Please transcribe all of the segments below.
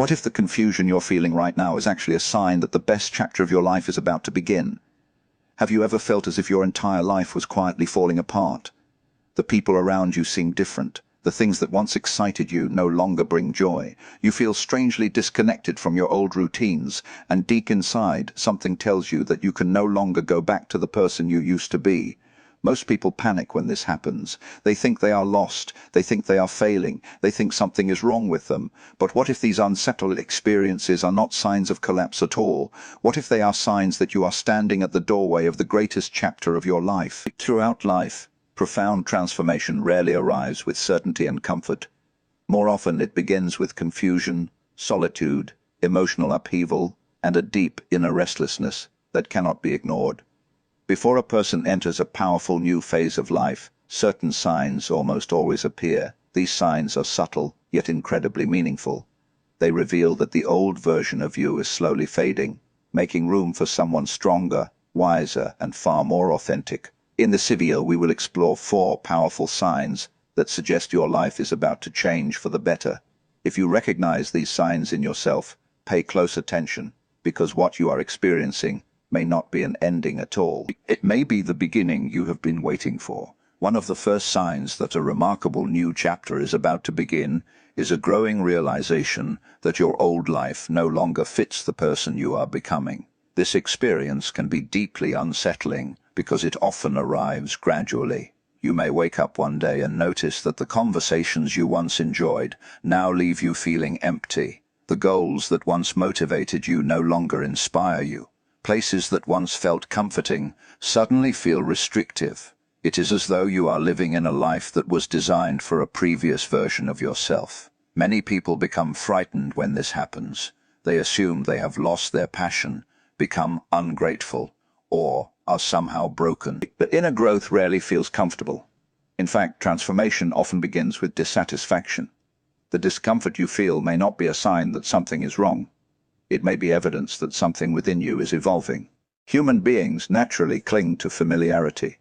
What if the confusion you're feeling right now is actually a sign that the best chapter of your life is about to begin? Have you ever felt as if your entire life was quietly falling apart? The people around you seem different. The things that once excited you no longer bring joy. You feel strangely disconnected from your old routines, and deep inside, something tells you that you can no longer go back to the person you used to be. Most people panic when this happens. They think they are lost, they think they are failing, they think something is wrong with them. But what if these unsettled experiences are not signs of collapse at all? What if they are signs that you are standing at the doorway of the greatest chapter of your life? Throughout life, profound transformation rarely arrives with certainty and comfort. More often it begins with confusion, solitude, emotional upheaval, and a deep inner restlessness that cannot be ignored. Before a person enters a powerful new phase of life, certain signs almost always appear. These signs are subtle, yet incredibly meaningful. They reveal that the old version of you is slowly fading, making room for someone stronger, wiser, and far more authentic. In this video, we will explore 4 powerful signs that suggest your life is about to change for the better. If you recognize these signs in yourself, pay close attention, because what you are experiencing may not be an ending at all. It may be the beginning you have been waiting for. One of the first signs that a remarkable new chapter is about to begin is a growing realization that your old life no longer fits the person you are becoming. This experience can be deeply unsettling because it often arrives gradually. You may wake up one day and notice that the conversations you once enjoyed now leave you feeling empty. The goals that once motivated you no longer inspire you. Places that once felt comforting suddenly feel restrictive. It is as though you are living in a life that was designed for a previous version of yourself. Many people become frightened when this happens. They assume they have lost their passion, become ungrateful, or are somehow broken. But inner growth rarely feels comfortable. In fact, transformation often begins with dissatisfaction. The discomfort you feel may not be a sign that something is wrong. It may be evidence that something within you is evolving. Human beings naturally cling to familiarity.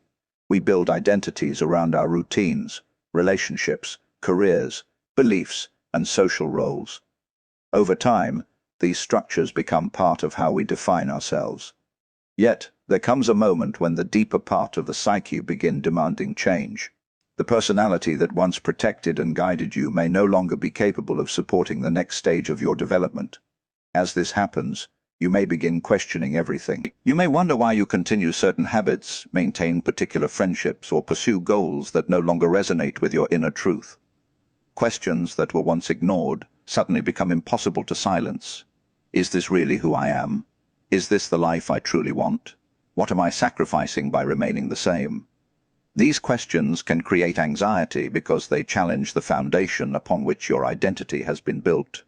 We build identities around our routines, relationships, careers, beliefs, and social roles. Over time, these structures become part of how we define ourselves. Yet, there comes a moment when the deeper part of the psyche begin demanding change. The personality that once protected and guided you may no longer be capable of supporting the next stage of your development. As this happens, you may begin questioning everything. You may wonder why you continue certain habits, maintain particular friendships, or pursue goals that no longer resonate with your inner truth. Questions that were once ignored suddenly become impossible to silence. Is this really who I am? Is this the life I truly want? What am I sacrificing by remaining the same? These questions can create anxiety because they challenge the foundation upon which your identity has been built.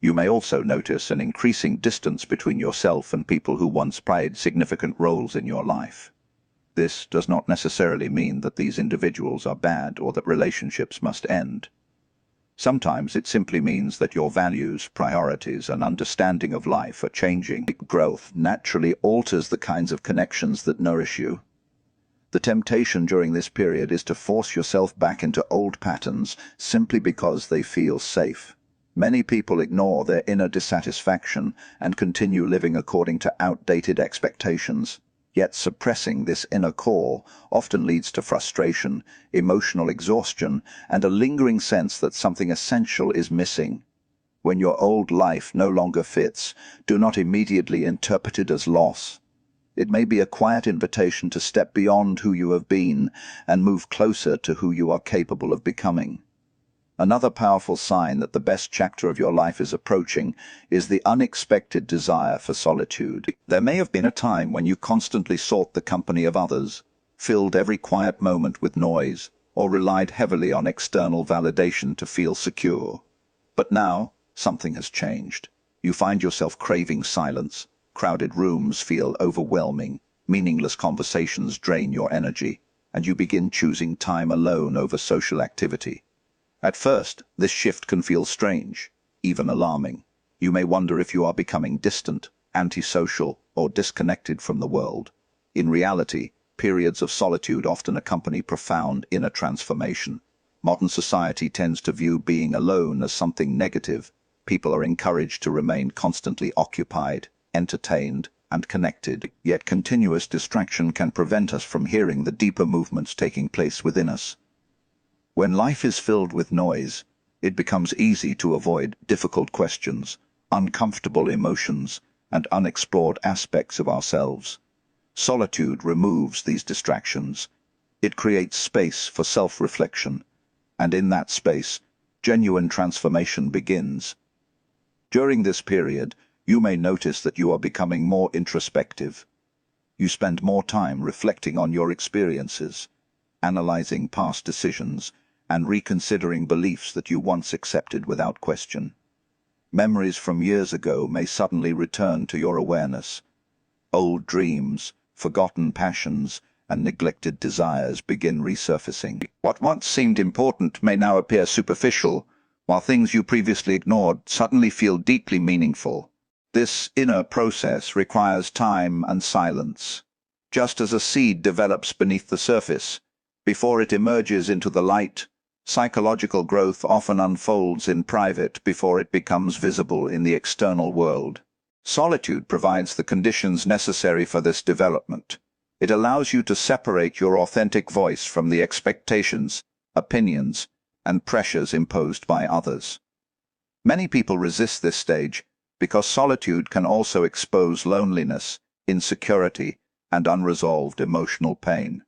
You may also notice an increasing distance between yourself and people who once played significant roles in your life. This does not necessarily mean that these individuals are bad or that relationships must end. Sometimes it simply means that your values, priorities, and understanding of life are changing. Growth naturally alters the kinds of connections that nourish you. The temptation during this period is to force yourself back into old patterns simply because they feel safe. Many people ignore their inner dissatisfaction and continue living according to outdated expectations. Yet suppressing this inner core often leads to frustration, emotional exhaustion, and a lingering sense that something essential is missing. When your old life no longer fits, do not immediately interpret it as loss. It may be a quiet invitation to step beyond who you have been and move closer to who you are capable of becoming. Another powerful sign that the best chapter of your life is approaching is the unexpected desire for solitude. There may have been a time when you constantly sought the company of others, filled every quiet moment with noise, or relied heavily on external validation to feel secure. But now, something has changed. You find yourself craving silence. Crowded rooms feel overwhelming, meaningless conversations drain your energy, and you begin choosing time alone over social activity. At first, this shift can feel strange, even alarming. You may wonder if you are becoming distant, antisocial, or disconnected from the world. In reality, periods of solitude often accompany profound inner transformation. Modern society tends to view being alone as something negative, People are encouraged to remain constantly occupied, entertained, and connected, yet continuous distraction can prevent us from hearing the deeper movements taking place within us. When life is filled with noise, it becomes easy to avoid difficult questions, uncomfortable emotions, and unexplored aspects of ourselves. Solitude removes these distractions. It creates space for self-reflection, and in that space, genuine transformation begins. During this period, you may notice that you are becoming more introspective. You spend more time reflecting on your experiences, analyzing past decisions, and reconsidering beliefs that you once accepted without question. Memories from years ago may suddenly return to your awareness. Old dreams, forgotten passions, and neglected desires begin resurfacing. What once seemed important may now appear superficial, while things you previously ignored suddenly feel deeply meaningful. This inner process requires time and silence. Just as a seed develops beneath the surface, before it emerges into the light, psychological growth often unfolds in private before it becomes visible in the external world. Solitude provides the conditions necessary for this development. It allows you to separate your authentic voice from the expectations, opinions, and pressures imposed by others. Many people resist this stage because solitude can also expose loneliness, insecurity, and unresolved emotional pain.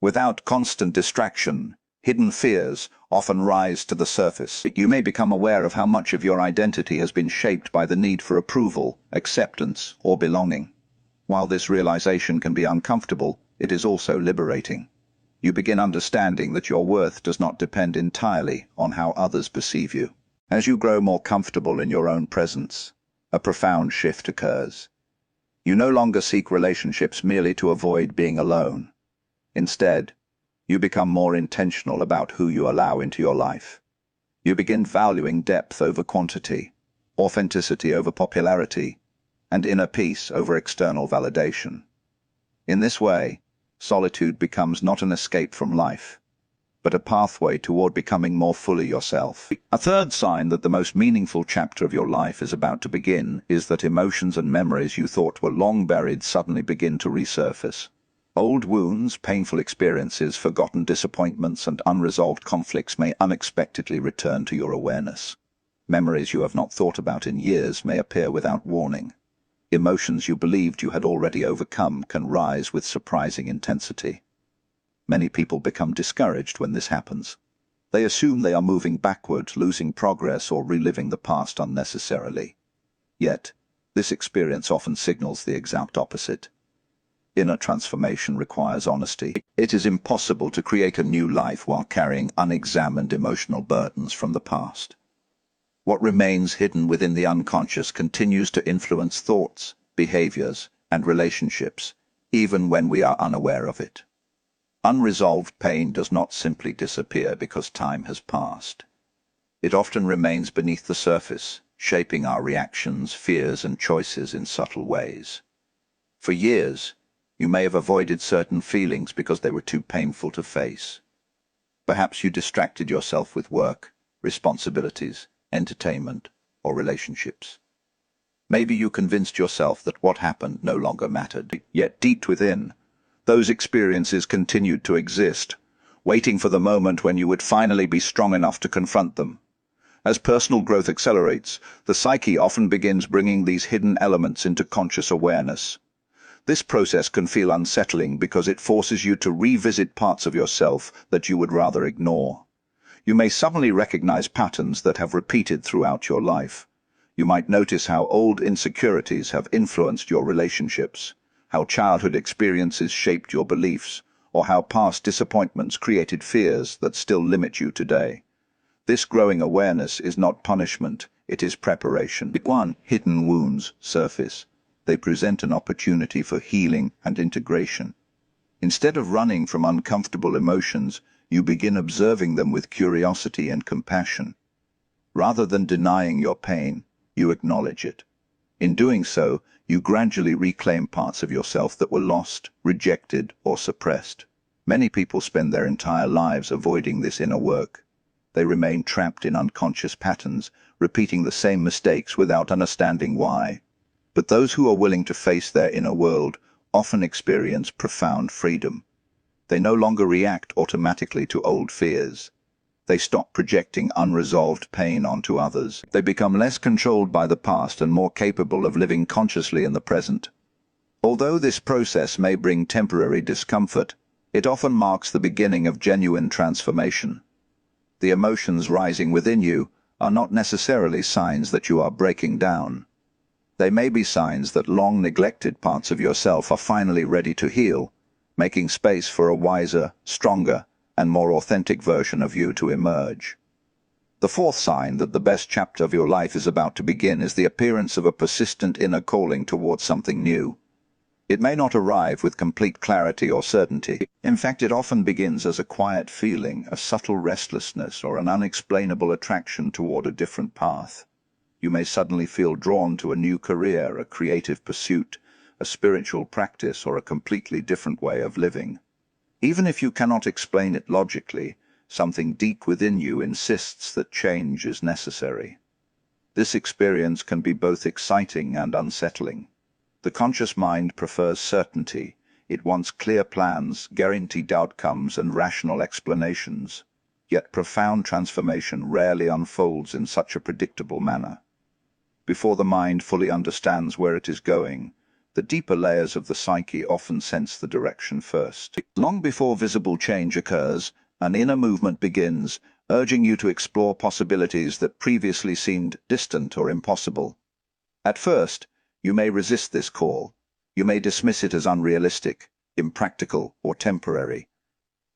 Without constant distraction, hidden fears often rise to the surface. You may become aware of how much of your identity has been shaped by the need for approval, acceptance, or belonging. While this realization can be uncomfortable, it is also liberating. You begin understanding that your worth does not depend entirely on how others perceive you. As you grow more comfortable in your own presence, a profound shift occurs. You no longer seek relationships merely to avoid being alone. Instead, you become more intentional about who you allow into your life. You begin valuing depth over quantity, authenticity over popularity, and inner peace over external validation. In this way, solitude becomes not an escape from life, but a pathway toward becoming more fully yourself. A third sign that the most meaningful chapter of your life is about to begin is that emotions and memories you thought were long buried suddenly begin to resurface. Old wounds, painful experiences, forgotten disappointments, and unresolved conflicts may unexpectedly return to your awareness. Memories you have not thought about in years may appear without warning. Emotions you believed you had already overcome can rise with surprising intensity. Many people become discouraged when this happens. They assume they are moving backward, losing progress, or reliving the past unnecessarily. Yet, this experience often signals the exact opposite. Inner transformation requires honesty. It is impossible to create a new life while carrying unexamined emotional burdens from the past. What remains hidden within the unconscious continues to influence thoughts, behaviors, and relationships, even when we are unaware of it. Unresolved pain does not simply disappear because time has passed. It often remains beneath the surface, shaping our reactions, fears, and choices in subtle ways. For years, you may have avoided certain feelings because they were too painful to face. Perhaps you distracted yourself with work, responsibilities, entertainment, or relationships. Maybe you convinced yourself that what happened no longer mattered. Yet deep within, those experiences continued to exist, waiting for the moment when you would finally be strong enough to confront them. As personal growth accelerates, the psyche often begins bringing these hidden elements into conscious awareness. This process can feel unsettling because it forces you to revisit parts of yourself that you would rather ignore. You may suddenly recognize patterns that have repeated throughout your life. You might notice how old insecurities have influenced your relationships, how childhood experiences shaped your beliefs, or how past disappointments created fears that still limit you today. This growing awareness is not punishment, it is preparation. 1. Hidden wounds surface. They present an opportunity for healing and integration. Instead of running from uncomfortable emotions, you begin observing them with curiosity and compassion. Rather than denying your pain, you acknowledge it. In doing so, you gradually reclaim parts of yourself that were lost, rejected, or suppressed. Many people spend their entire lives avoiding this inner work. They remain trapped in unconscious patterns, repeating the same mistakes without understanding why. But those who are willing to face their inner world often experience profound freedom. They no longer react automatically to old fears. They stop projecting unresolved pain onto others. They become less controlled by the past and more capable of living consciously in the present. Although this process may bring temporary discomfort, it often marks the beginning of genuine transformation. The emotions rising within you are not necessarily signs that you are breaking down. They may be signs that long-neglected parts of yourself are finally ready to heal, making space for a wiser, stronger, and more authentic version of you to emerge. The fourth sign that the best chapter of your life is about to begin is the appearance of a persistent inner calling towards something new. It may not arrive with complete clarity or certainty. In fact, it often begins as a quiet feeling, a subtle restlessness, or an unexplainable attraction toward a different path. You may suddenly feel drawn to a new career, a creative pursuit, a spiritual practice, or a completely different way of living. Even if you cannot explain it logically, something deep within you insists that change is necessary. This experience can be both exciting and unsettling. The conscious mind prefers certainty. It wants clear plans, guaranteed outcomes, and rational explanations. Yet profound transformation rarely unfolds in such a predictable manner. Before the mind fully understands where it is going, the deeper layers of the psyche often sense the direction first. Long before visible change occurs, an inner movement begins, urging you to explore possibilities that previously seemed distant or impossible. At first, you may resist this call. You may dismiss it as unrealistic, impractical, or temporary.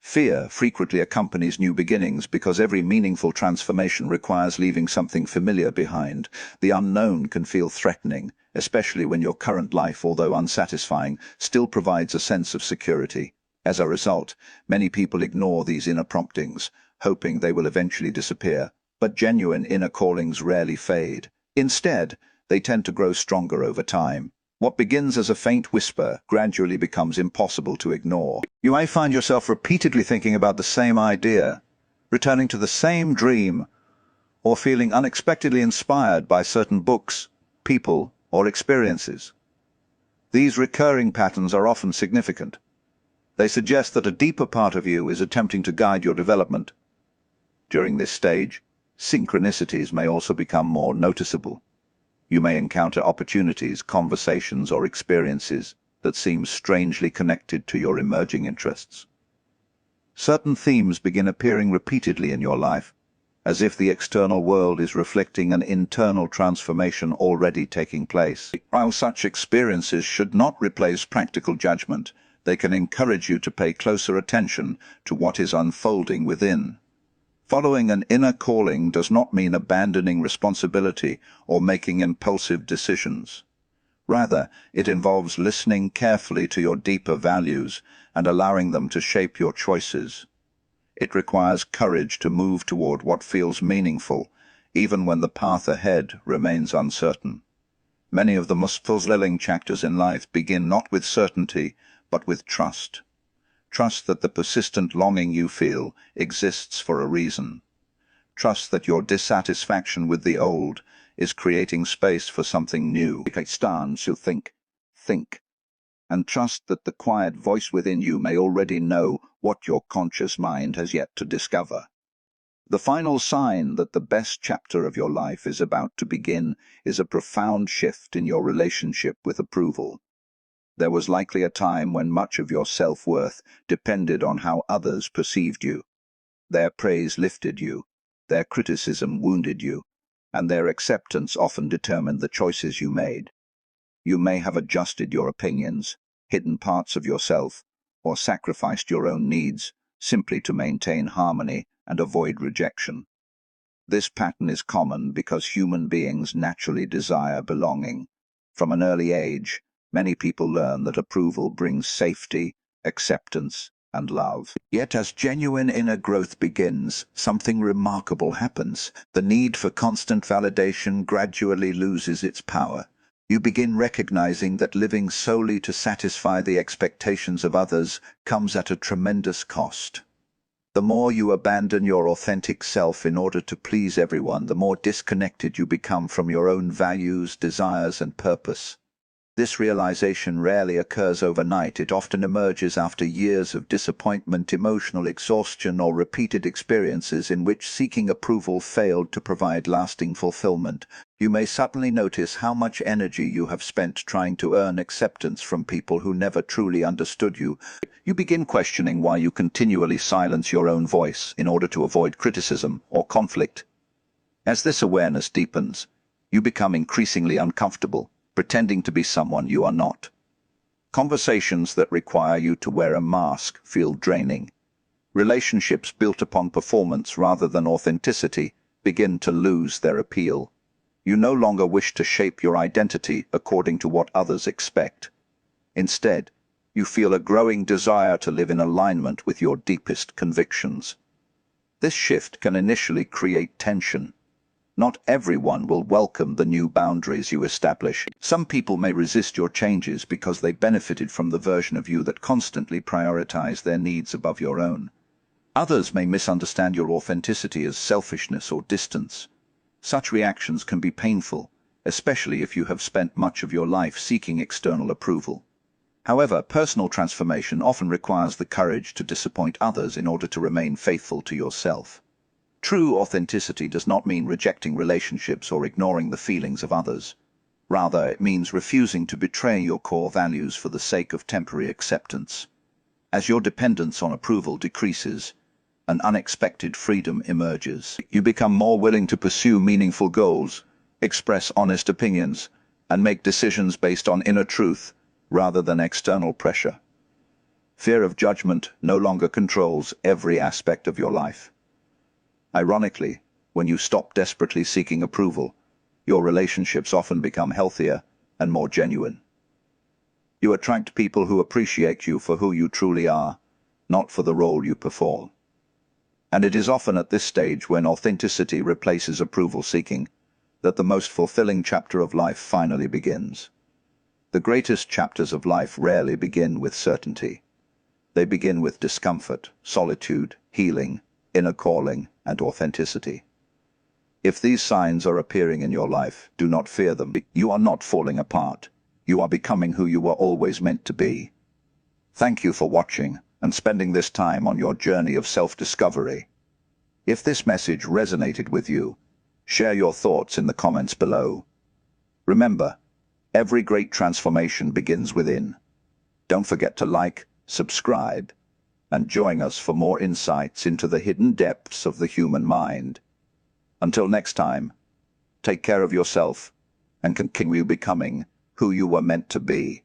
Fear frequently accompanies new beginnings because every meaningful transformation requires leaving something familiar behind. The unknown can feel threatening, especially when your current life, although unsatisfying, still provides a sense of security. As a result, many people ignore these inner promptings, hoping they will eventually disappear. But genuine inner callings rarely fade. Instead, they tend to grow stronger over time. What begins as a faint whisper gradually becomes impossible to ignore. You may find yourself repeatedly thinking about the same idea, returning to the same dream, or feeling unexpectedly inspired by certain books, people, or experiences. These recurring patterns are often significant. They suggest that a deeper part of you is attempting to guide your development. During this stage, synchronicities may also become more noticeable. You may encounter opportunities, conversations, or experiences that seem strangely connected to your emerging interests. Certain themes begin appearing repeatedly in your life, as if the external world is reflecting an internal transformation already taking place. While such experiences should not replace practical judgment, they can encourage you to pay closer attention to what is unfolding within. Following an inner calling does not mean abandoning responsibility or making impulsive decisions. Rather, it involves listening carefully to your deeper values and allowing them to shape your choices. It requires courage to move toward what feels meaningful, even when the path ahead remains uncertain. Many of the most fulfilling chapters in life begin not with certainty, but with trust. Trust that the persistent longing you feel exists for a reason. Trust that your dissatisfaction with the old is creating space for something new. Stance, you think. And trust that the quiet voice within you may already know what your conscious mind has yet to discover. The final sign that the best chapter of your life is about to begin is a profound shift in your relationship with approval. There was likely a time when much of your self-worth depended on how others perceived you. Their praise lifted you, their criticism wounded you, and their acceptance often determined the choices you made. You may have adjusted your opinions, hidden parts of yourself, or sacrificed your own needs simply to maintain harmony and avoid rejection. This pattern is common because human beings naturally desire belonging. From an early age, many people learn that approval brings safety, acceptance, and love. Yet as genuine inner growth begins, something remarkable happens. The need for constant validation gradually loses its power. You begin recognizing that living solely to satisfy the expectations of others comes at a tremendous cost. The more you abandon your authentic self in order to please everyone, the more disconnected you become from your own values, desires, and purpose. This realization rarely occurs overnight. It often emerges after years of disappointment, emotional exhaustion, or repeated experiences in which seeking approval failed to provide lasting fulfillment. You may suddenly notice how much energy you have spent trying to earn acceptance from people who never truly understood you. You begin questioning why you continually silence your own voice in order to avoid criticism or conflict. As this awareness deepens, you become increasingly uncomfortable, pretending to be someone you are not. Conversations that require you to wear a mask feel draining. Relationships built upon performance rather than authenticity begin to lose their appeal. You no longer wish to shape your identity according to what others expect. Instead, you feel a growing desire to live in alignment with your deepest convictions. This shift can initially create tension. Not everyone will welcome the new boundaries you establish. Some people may resist your changes because they benefited from the version of you that constantly prioritized their needs above your own. Others may misunderstand your authenticity as selfishness or distance. Such reactions can be painful, especially if you have spent much of your life seeking external approval. However, personal transformation often requires the courage to disappoint others in order to remain faithful to yourself. True authenticity does not mean rejecting relationships or ignoring the feelings of others. Rather, it means refusing to betray your core values for the sake of temporary acceptance. As your dependence on approval decreases, an unexpected freedom emerges. You become more willing to pursue meaningful goals, express honest opinions, and make decisions based on inner truth rather than external pressure. Fear of judgment no longer controls every aspect of your life. Ironically, when you stop desperately seeking approval, your relationships often become healthier and more genuine. You attract people who appreciate you for who you truly are, not for the role you perform. And it is often at this stage, when authenticity replaces approval seeking, that the most fulfilling chapter of life finally begins. The greatest chapters of life rarely begin with certainty. They begin with discomfort, solitude, healing, inner calling, and authenticity. If these signs are appearing in your life, do not fear them. You are not falling apart. You are becoming who you were always meant to be. Thank you for watching and spending this time on your journey of self-discovery. If this message resonated with you, share your thoughts in the comments below. Remember, every great transformation begins within. Don't forget to like, subscribe, and join us for more insights into the hidden depths of the human mind. Until next time, take care of yourself and continue becoming who you were meant to be.